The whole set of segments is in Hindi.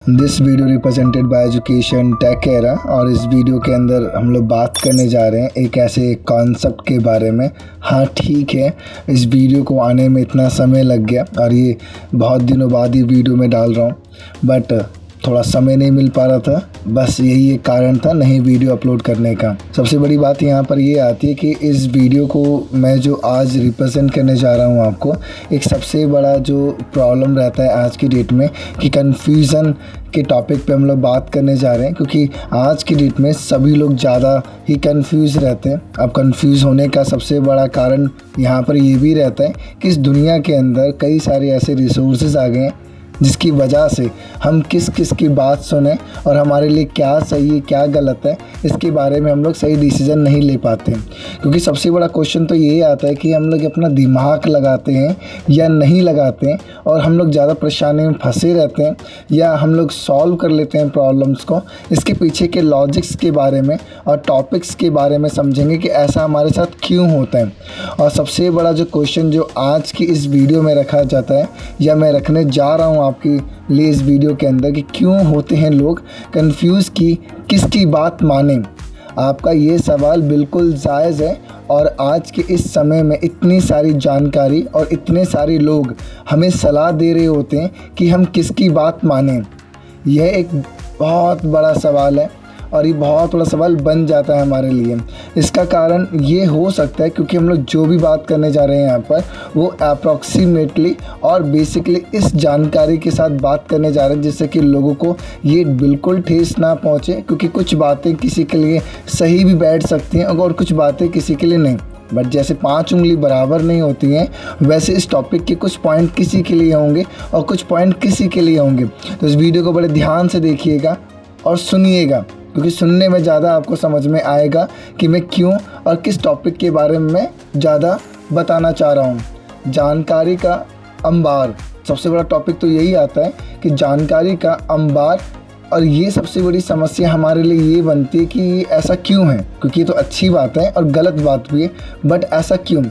This video represented by education tech era. और इस वीडियो के अंदर हम लोग बात करने जा रहे हैं एक ऐसे कॉन्सेप्ट के बारे में। हाँ ठीक है, इस वीडियो को आने में इतना समय लग गया और ये बहुत दिनों बाद ही वीडियो में डाल रहा हूँ, बट थोड़ा समय नहीं मिल पा रहा था। बस यही एक कारण था नहीं वीडियो अपलोड करने का। सबसे बड़ी बात यहाँ पर ये आती है कि इस वीडियो को मैं जो आज रिप्रेजेंट करने जा रहा हूँ आपको, एक सबसे बड़ा जो प्रॉब्लम रहता है आज की डेट में कि कन्फ्यूज़न के टॉपिक पे हम लोग बात करने जा रहे हैं, क्योंकि आज की डेट में सभी लोग ज़्यादा ही कंफ्यूज रहते हैं। अब कंफ्यूज होने का सबसे बड़ा कारण यहाँ पर ये भी रहता है कि इस दुनिया के अंदर कई सारे ऐसे रिसोर्सेज आ गए हैं जिसकी वजह से हम किस किस की बात सुने और हमारे लिए क्या सही है क्या गलत है, इसके बारे में हम लोग सही डिसीज़न नहीं ले पाते। क्योंकि सबसे बड़ा क्वेश्चन तो ये आता है कि हम लोग अपना दिमाग लगाते हैं या नहीं लगाते हैं, और हम लोग ज़्यादा परेशानी में फंसे रहते हैं या हम लोग सॉल्व कर लेते हैं प्रॉब्लम्स को। इसके पीछे के लॉजिक्स के बारे में और टॉपिक्स के बारे में समझेंगे कि ऐसा हमारे साथ क्यों होता है। और सबसे बड़ा जो क्वेश्चन जो आज की इस वीडियो में रखा जाता है या मैं रखने जा रहा हूँ आपके लिए इस वीडियो के अंदर, कि क्यों होते हैं लोग कंफ्यूज कि किसकी बात माने। आपका ये सवाल बिल्कुल जायज़ है और आज के इस समय में इतनी सारी जानकारी और इतने सारे लोग हमें सलाह दे रहे होते हैं कि हम किसकी बात माने। यह एक बहुत बड़ा सवाल है और ये बहुत बड़ा सवाल बन जाता है हमारे लिए। इसका कारण ये हो सकता है क्योंकि हम लोग जो भी बात करने जा रहे हैं यहाँ पर वो अप्रॉक्सीमेटली और बेसिकली इस जानकारी के साथ बात करने जा रहे हैं जिससे कि लोगों को ये बिल्कुल ठेस ना पहुँचे, क्योंकि कुछ बातें किसी के लिए सही भी बैठ सकती हैं और कुछ बातें किसी के लिए नहीं। बट जैसे 5 उंगली बराबर नहीं होती हैं, वैसे इस टॉपिक के कुछ पॉइंट किसी के लिए होंगे और कुछ पॉइंट किसी के लिए होंगे। तो इस वीडियो को बड़े ध्यान से देखिएगा और सुनिएगा, क्योंकि सुनने में ज़्यादा आपको समझ में आएगा कि मैं क्यों और किस टॉपिक के बारे में मैं ज़्यादा बताना चाह रहा हूँ। जानकारी का अंबार, सबसे बड़ा टॉपिक तो यही आता है कि जानकारी का अंबार। और ये सबसे बड़ी समस्या हमारे लिए ये बनती है कि ऐसा क्यों है, क्योंकि ये तो अच्छी बात है और गलत बात भी है, बट ऐसा क्यों।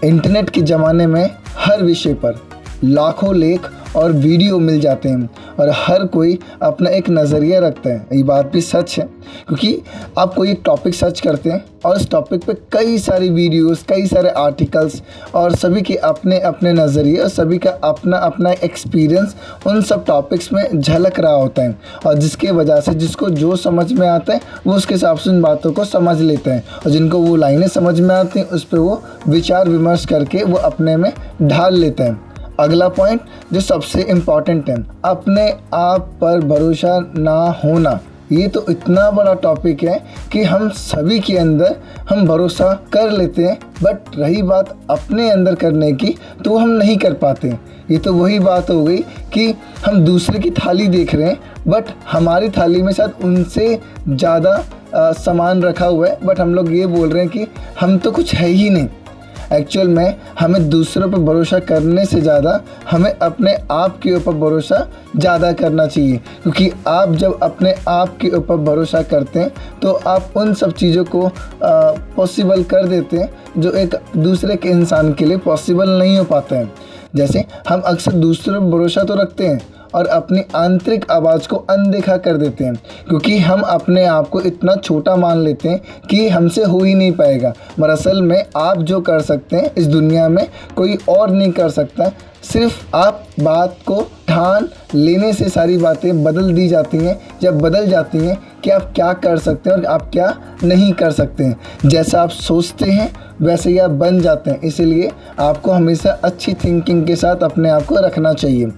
इंटरनेट के ज़माने में हर विषय पर लाखों लेख और वीडियो मिल जाते हैं और हर कोई अपना एक नज़रिया रखता है। ये बात भी सच है, क्योंकि आप कोई एक टॉपिक सर्च करते हैं और उस टॉपिक पे कई सारी वीडियोस, कई सारे आर्टिकल्स और सभी के अपने अपने नज़रिए और सभी का अपना अपना एक्सपीरियंस उन सब टॉपिक्स में झलक रहा होता है। और जिसके वजह से जिसको जो समझ में आता है वो उसके हिसाब से उन बातों को समझ लेते हैं, और जिनको वो लाइनें समझ में आती हैं उस पर वो विचार विमर्श करके वो अपने में ढाल लेते हैं। अगला पॉइंट जो सबसे इम्पॉर्टेंट है, अपने आप पर भरोसा ना होना। ये तो इतना बड़ा टॉपिक है कि हम सभी के अंदर हम भरोसा कर लेते हैं, बट रही बात अपने अंदर करने की तो हम नहीं कर पाते। ये तो वही बात हो गई कि हम दूसरे की थाली देख रहे हैं, बट हमारी थाली में शायद उनसे ज़्यादा सामान रखा हुआ है, बट हम लोग ये बोल रहे हैं कि हम तो कुछ है ही नहीं। एक्चुअल में हमें दूसरों पर भरोसा करने से ज़्यादा हमें अपने आप के ऊपर भरोसा ज़्यादा करना चाहिए, क्योंकि आप जब अपने आप के ऊपर भरोसा करते हैं तो आप उन सब चीज़ों को पॉसिबल कर देते हैं जो एक दूसरे के इंसान के लिए पॉसिबल नहीं हो पाता है। जैसे हम अक्सर दूसरों पर भरोसा तो रखते हैं और अपनी आंतरिक आवाज़ को अनदेखा कर देते हैं, क्योंकि हम अपने आप को इतना छोटा मान लेते हैं कि हमसे हो ही नहीं पाएगा। दरअसल में आप जो कर सकते हैं इस दुनिया में कोई और नहीं कर सकता। सिर्फ आप बात को ठान लेने से सारी बातें बदल दी जाती हैं, जब बदल जाती हैं कि आप क्या कर सकते हैं और आप क्या नहीं कर सकते हैं। जैसा आप सोचते हैं वैसे ही आप बन जाते हैं, इसीलिए आपको हमेशा अच्छी थिंकिंग के साथ अपने आप को रखना चाहिए।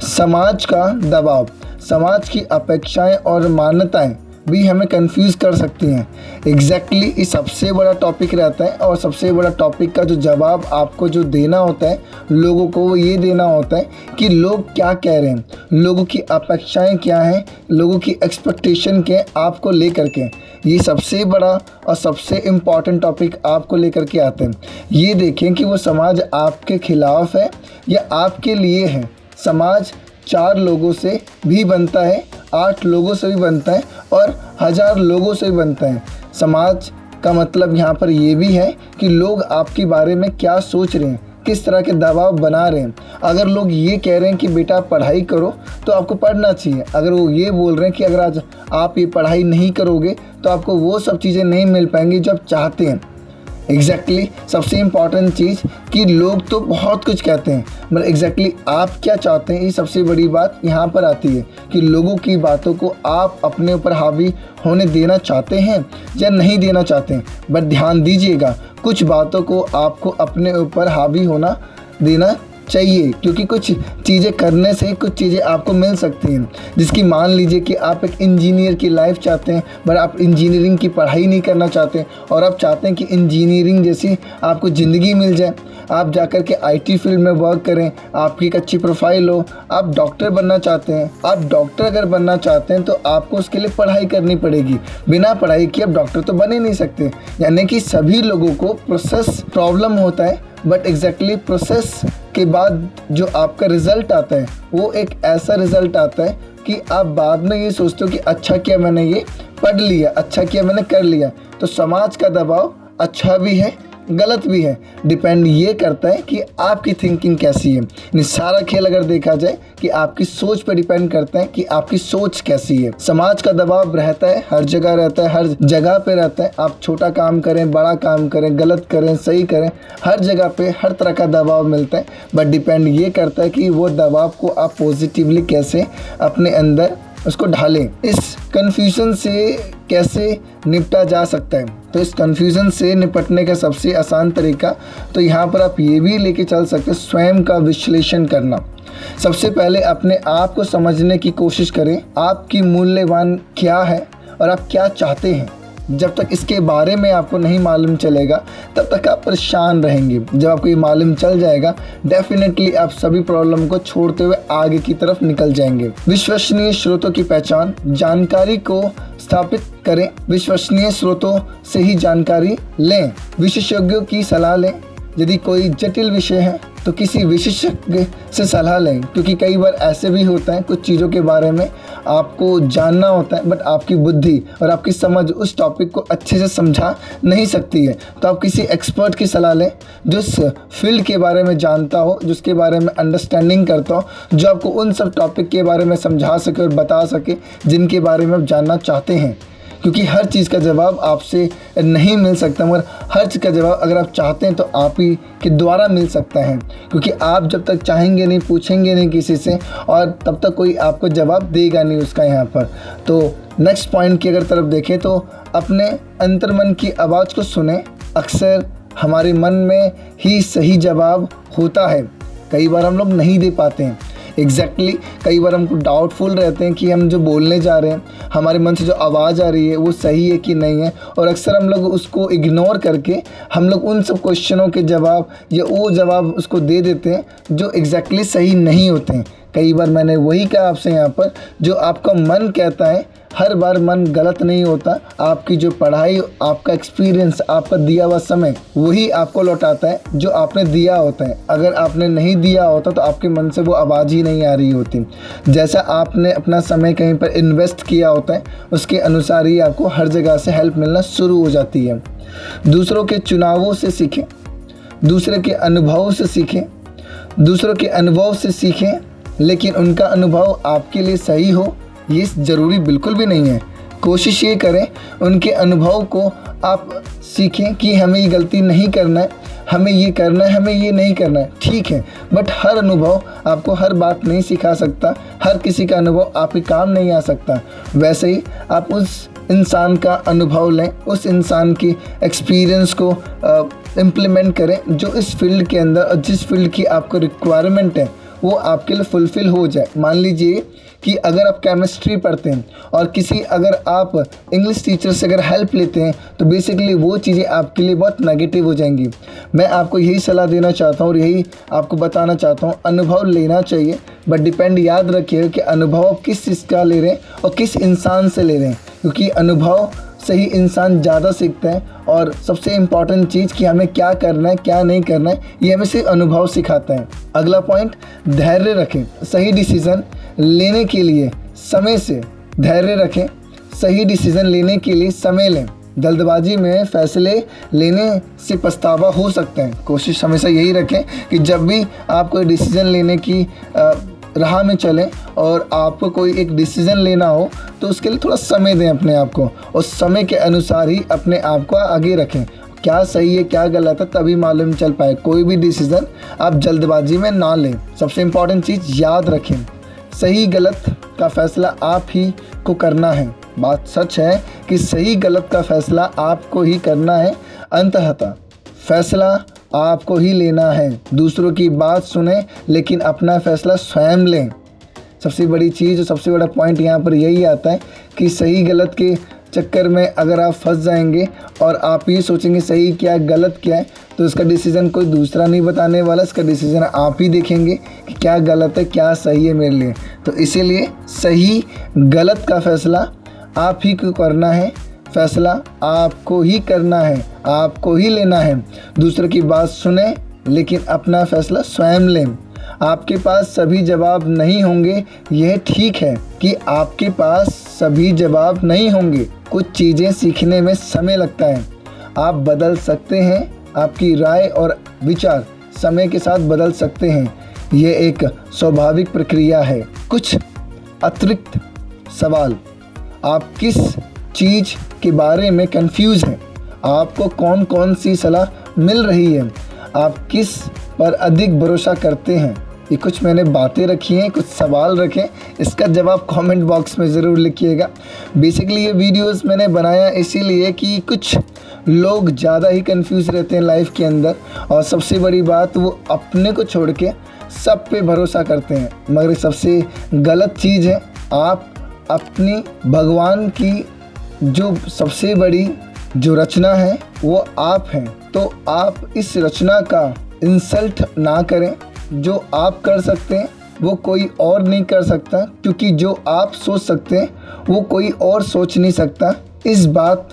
समाज का दबाव, समाज की अपेक्षाएं और मान्यताएं भी हमें कंफ्यूज कर सकती हैं। एग्जैक्टली ये सबसे बड़ा टॉपिक रहता है और सबसे बड़ा टॉपिक का जो जवाब आपको जो देना होता है लोगों को, वो ये देना होता है कि लोग क्या कह रहे हैं, लोगों की अपेक्षाएं क्या हैं, लोगों की एक्सपेक्टेशन क्या है आपको लेकर के। ये सबसे बड़ा और सबसे इम्पॉर्टेंट टॉपिक आपको लेकर के आते हैं। ये देखें कि वो समाज आपके खिलाफ है या आपके लिए है। समाज 4 लोगों से भी बनता है, 8 लोगों से भी बनता है और 1000 लोगों से भी बनता है। समाज का मतलब यहाँ पर ये भी है कि लोग आपके बारे में क्या सोच रहे हैं, किस तरह के दबाव बना रहे हैं। अगर लोग ये कह रहे हैं कि बेटा पढ़ाई करो तो आपको पढ़ना चाहिए। अगर वो ये बोल रहे हैं कि अगर आज आप ये पढ़ाई नहीं करोगे तो आपको वो सब चीज़ें नहीं मिल पाएंगी जो आप चाहते हैं। एग्जैक्टली सबसे इम्पॉर्टेंट चीज़ कि लोग तो बहुत कुछ कहते हैं, मगर एग्जैक्टली आप क्या चाहते हैं, ये सबसे बड़ी बात यहाँ पर आती है कि लोगों की बातों को आप अपने ऊपर हावी होने देना चाहते हैं या नहीं देना चाहते हैं। बट ध्यान दीजिएगा, कुछ बातों को आपको अपने ऊपर हावी होना देना चाहिए, क्योंकि कुछ चीज़ें करने से कुछ चीज़ें आपको मिल सकती हैं। जिसकी मान लीजिए कि आप एक इंजीनियर की लाइफ चाहते हैं, बट आप इंजीनियरिंग की पढ़ाई नहीं करना चाहते और आप चाहते हैं कि इंजीनियरिंग जैसी आपको ज़िंदगी मिल जाए, आप जाकर के आईटी फील्ड में वर्क करें, आपकी एक अच्छी प्रोफाइल हो, आप डॉक्टर बनना चाहते हैं। आप डॉक्टर अगर बनना चाहते हैं तो आपको उसके लिए पढ़ाई करनी पड़ेगी। बिना पढ़ाई किए आप डॉक्टर तो बन ही नहीं सकते। यानी कि सभी लोगों को प्रोसेस प्रॉब्लम होता है, बट एग्जैक्टली प्रोसेस के बाद जो आपका रिज़ल्ट आता है वो एक ऐसा रिज़ल्ट आता है कि आप बाद में ये सोचते हो कि अच्छा किया मैंने ये पढ़ लिया, अच्छा किया मैंने कर लिया। तो समाज का दबाव अच्छा भी है, गलत भी है। डिपेंड ये करता है कि आपकी थिंकिंग कैसी है। यानी सारा खेल अगर देखा जाए कि आपकी सोच पर डिपेंड करता है कि आपकी सोच कैसी है। समाज का दबाव रहता है, हर जगह रहता है, हर जगह पे रहता है। आप छोटा काम करें, बड़ा काम करें, गलत करें, सही करें, हर जगह पे हर तरह का दबाव मिलता है। बट डिपेंड ये करता है कि वो दबाव को आप पॉजिटिवली कैसे अपने अंदर उसको ढालें। इस कन्फ्यूज़न से कैसे निपटा जा सकता है? तो इस कन्फ्यूज़न से निपटने का सबसे आसान तरीका तो यहाँ पर आप ये भी लेके चल सकते हैं, स्वयं का विश्लेषण करना। सबसे पहले अपने आप को समझने की कोशिश करें, आपकी मूल्यवान क्या है और आप क्या चाहते हैं। जब तक इसके बारे में आपको नहीं मालूम चलेगा तब तक आप परेशान रहेंगे। जब आपको ये मालूम चल जाएगा, डेफिनेटली आप सभी प्रॉब्लम को छोड़ते हुए आगे की तरफ निकल जाएंगे। विश्वसनीय स्रोतों की पहचान, जानकारी को स्थापित करें। विश्वसनीय स्रोतों से ही जानकारी लें। विशेषज्ञों की सलाह लें। यदि कोई जटिल विषय है तो किसी विशेषज्ञ से सलाह लें, क्योंकि कई बार ऐसे भी होता है कुछ चीज़ों के बारे में आपको जानना होता है बट आपकी बुद्धि और आपकी समझ उस टॉपिक को अच्छे से समझा नहीं सकती है। तो आप किसी एक्सपर्ट की सलाह लें जो इस फील्ड के बारे में जानता हो, जिसके बारे में अंडरस्टैंडिंग करता हो, जो आपको उन सब टॉपिक के बारे में समझा सके और बता सके जिनके बारे में आप जानना चाहते हैं। क्योंकि हर चीज़ का जवाब आपसे नहीं मिल सकता, मगर हर चीज़ का जवाब अगर आप चाहते हैं तो आप ही के द्वारा मिल सकता है। क्योंकि आप जब तक चाहेंगे नहीं, पूछेंगे नहीं किसी से, और तब तक कोई आपको जवाब देगा नहीं उसका यहाँ पर। तो नेक्स्ट पॉइंट की अगर तरफ देखें तो अपने अंतर्मन की आवाज़ को सुने। अक्सर हमारे मन में ही सही जवाब होता है, कई बार हम लोग नहीं दे पाते हैं। एग्जैक्टली कई बार हमको डाउटफुल रहते हैं कि हम जो बोलने जा रहे हैं, हमारे मन से जो आवाज़ आ रही है वो सही है कि नहीं है, और अक्सर हम लोग उसको इग्नोर करके हम लोग उन सब क्वेश्चनों के जवाब या वो जवाब उसको दे देते हैं जो एग्जैक्टली सही नहीं होते हैं। कई बार मैंने वही कहा आपसे यहाँ पर, जो आपका मन कहता है हर बार मन गलत नहीं होता। आपकी जो पढ़ाई, आपका एक्सपीरियंस, आपका दिया हुआ समय वही आपको लौटाता है जो आपने दिया होता है। अगर आपने नहीं दिया होता तो आपके मन से वो आवाज़ ही नहीं आ रही होती। जैसा आपने अपना समय कहीं पर इन्वेस्ट किया होता है उसके अनुसार ही आपको हर जगह से हेल्प मिलना शुरू हो जाती है। दूसरों के चुनावों से सीखें, दूसरे के अनुभव से सीखें, दूसरों के अनुभव से सीखें, लेकिन उनका अनुभव आपके लिए सही हो ये ज़रूरी बिल्कुल भी नहीं है। कोशिश ये करें उनके अनुभव को आप सीखें कि हमें ये गलती नहीं करना है, हमें ये करना है, हमें ये नहीं करना है, ठीक है। बट हर अनुभव आपको हर बात नहीं सिखा सकता, हर किसी का अनुभव आपके काम नहीं आ सकता। वैसे ही आप उस इंसान का अनुभव लें, उस इंसान की एक्सपीरियंस को इम्प्लीमेंट करें जो इस फील्ड के अंदर और जिस फील्ड की आपको रिक्वायरमेंट है वो आपके लिए फुलफ़िल हो जाए। मान लीजिए कि अगर आप केमिस्ट्री पढ़ते हैं और अगर आप इंग्लिश टीचर से अगर हेल्प लेते हैं तो बेसिकली वो चीज़ें आपके लिए बहुत नेगेटिव हो जाएंगी। मैं आपको यही सलाह देना चाहता हूँ और यही आपको बताना चाहता हूँ, अनुभव लेना चाहिए, बट डिपेंड याद रखिएगा कि अनुभव आप किस चीज़ का ले रहे हैं और किस इंसान से ले रहे हैं, क्योंकि अनुभव से ही इंसान ज़्यादा सीखता है। और सबसे इम्पॉर्टेंट चीज़ कि हमें क्या करना है क्या नहीं करना है ये हमें सिर्फ अनुभव सिखाता है। अगला पॉइंट, धैर्य रखें। सही डिसीज़न लेने के लिए समय से धैर्य रखें, सही डिसीज़न लेने के लिए समय लें। जल्दबाजी में फैसले लेने से पछतावा हो सकता है। कोशिश हमेशा यही रखें कि जब भी आप कोई डिसीज़न लेने की राह में चलें और आपको कोई एक डिसीज़न लेना हो तो उसके लिए थोड़ा समय दें अपने आप को, और समय के अनुसार ही अपने आप को आगे रखें। क्या सही है क्या गलत है तभी मालूम चल पाए। कोई भी डिसीज़न आप जल्दबाजी में ना लें। सबसे इम्पॉर्टेंट चीज़ याद रखें, सही गलत का फैसला आप ही को करना है। बात सच है कि सही गलत का फैसला आपको ही करना है। अंततः फैसला आपको ही लेना है। दूसरों की बात सुने लेकिन अपना फैसला स्वयं लें। सबसे बड़ी चीज़ और सबसे बड़ा पॉइंट यहाँ पर यही आता है कि सही गलत के चक्कर में अगर आप फंस जाएंगे और आप ये सोचेंगे सही क्या है गलत क्या है, तो इसका डिसीज़न कोई दूसरा नहीं बताने वाला। इसका डिसीज़न आप ही देखेंगे कि क्या गलत है क्या सही है मेरे लिए। तो इसीलिए सही गलत का फैसला आप ही को करना है। फैसला आपको ही करना है, आपको ही लेना है। दूसरों की बात सुने लेकिन अपना फैसला स्वयं लें। आपके पास सभी जवाब नहीं होंगे, यह ठीक है कि आपके पास सभी जवाब नहीं होंगे। कुछ चीज़ें सीखने में समय लगता है। आप बदल सकते हैं, आपकी राय और विचार समय के साथ बदल सकते हैं। यह एक स्वाभाविक प्रक्रिया है। कुछ अतिरिक्त सवाल, आप किस चीज़ के बारे में कंफ्यूज हैं? आपको कौन कौन सी सलाह मिल रही है? आप किस पर अधिक भरोसा करते हैं? ये कुछ मैंने बातें रखी हैं, कुछ सवाल रखें। इसका जवाब कमेंट बॉक्स में ज़रूर लिखिएगा। बेसिकली ये वीडियोस मैंने बनाया इसीलिए कि कुछ लोग ज़्यादा ही कंफ्यूज रहते हैं लाइफ के अंदर, और सबसे बड़ी बात वो अपने को छोड़ के सब पे भरोसा करते हैं। मगर सबसे गलत चीज़ है, आप अपनी भगवान की जो सबसे बड़ी जो रचना है वो आप हैं। तो आप इस रचना का इंसल्ट ना करें। जो आप कर सकते हैं वो कोई और नहीं कर सकता, क्योंकि जो आप सोच सकते हैं वो कोई और सोच नहीं सकता। इस बात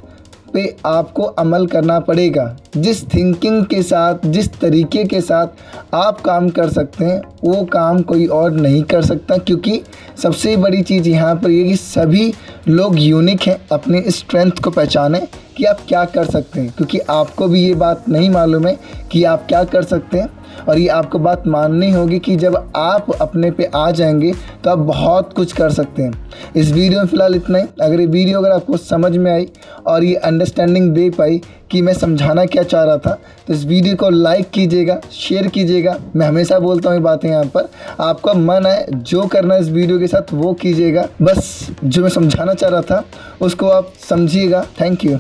पे आपको अमल करना पड़ेगा। जिस थिंकिंग के साथ, जिस तरीके के साथ आप काम कर सकते हैं वो काम कोई और नहीं कर सकता, क्योंकि सबसे बड़ी चीज़ यहाँ पर ये कि सभी लोग यूनिक हैं। अपनी स्ट्रेंथ को पहचानें कि आप क्या कर सकते हैं, क्योंकि आपको भी ये बात नहीं मालूम है कि आप क्या कर सकते हैं, और ये आपको बात माननी होगी कि जब आप अपने पे आ जाएंगे तो आप बहुत कुछ कर सकते हैं। इस वीडियो में फ़िलहाल इतना ही। अगर ये वीडियो अगर आपको समझ में आई और ये अंडरस्टैंडिंग दे पाई कि मैं समझाना क्या चाह रहा था, तो इस वीडियो को लाइक कीजिएगा, शेयर कीजिएगा। मैं हमेशा बोलता हूँ ये बातें यहाँ पर। आपका मन है जो करना है इस वीडियो के साथ वो कीजिएगा। बस जो मैं समझाना चाह रहा था उसको आप समझिएगा। Thank you.